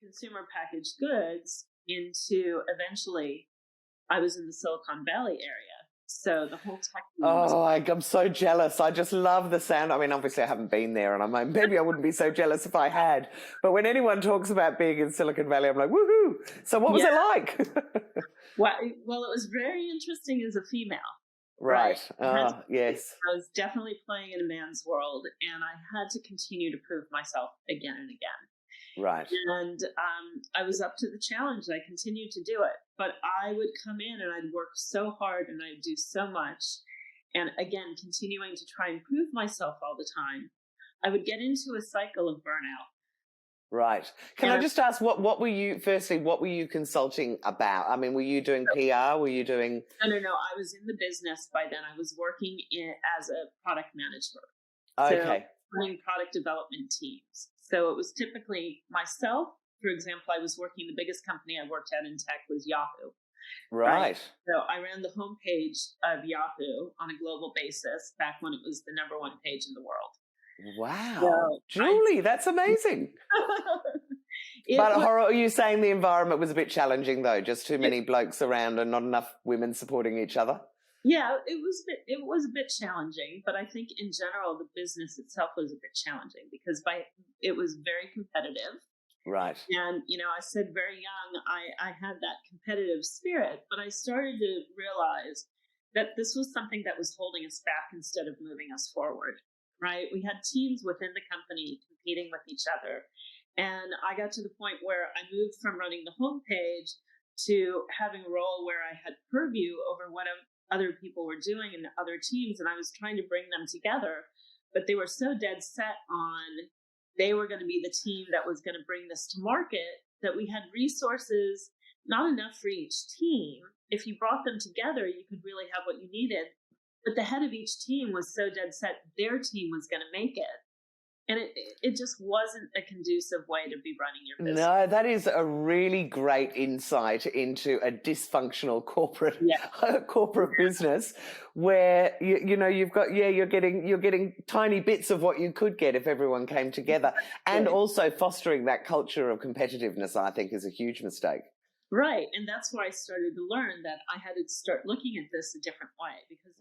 consumer packaged goods into eventually I was in the Silicon Valley area. So the whole tech boom was. Oh, I'm so jealous. I just love the sound. I mean, obviously I haven't been there, and I'm like, maybe I wouldn't be so jealous if I had. But when anyone talks about being in Silicon Valley, I'm like, woohoo! So what was it like? Well, it was very interesting as a female. Right. Yes. I was definitely playing in a man's world, and I had to continue to prove myself again and again. Right. And I was up to the challenge. I continued to do it. But I would come in and I'd work so hard and I'd do so much. And again, continuing to try and prove myself all the time, I would get into a cycle of burnout. Right. Can I just ask, what were you consulting about? I mean, were you doing PR? Were you doing... No. I was in the business by then. I was working as a product manager. Okay. So running product development teams. So it was typically myself. For example, I was working, the biggest company I worked at in tech was Yahoo. Right. So I ran the homepage of Yahoo on a global basis back when it was the #1 page in the world. Wow. So Julie, that's amazing. But are you saying the environment was a bit challenging, though? Just too many blokes around and not enough women supporting each other? Yeah, it was a bit challenging, but I think in general the business itself was a bit challenging because it was very competitive. Right. And I said very young I had that competitive spirit, but I started to realize that this was something that was holding us back instead of moving us forward. Right? We had teams within the company competing with each other, and I got to the point where I moved from running the homepage to having a role where I had purview over what other people were doing in other teams, and I was trying to bring them together, but they were so dead set on they were going to be the team that was going to bring this to market that we had resources not enough for each team. If you brought them together, you could really have what you needed, but the head of each team was so dead set their team was going to make it. And it just wasn't a conducive way to be running your business. No, that is a really great insight into a dysfunctional corporate business where you've got you're getting tiny bits of what you could get if everyone came together, and also fostering that culture of competitiveness, I think, is a huge mistake. Right, and that's where I started to learn that I had to start looking at this a different way because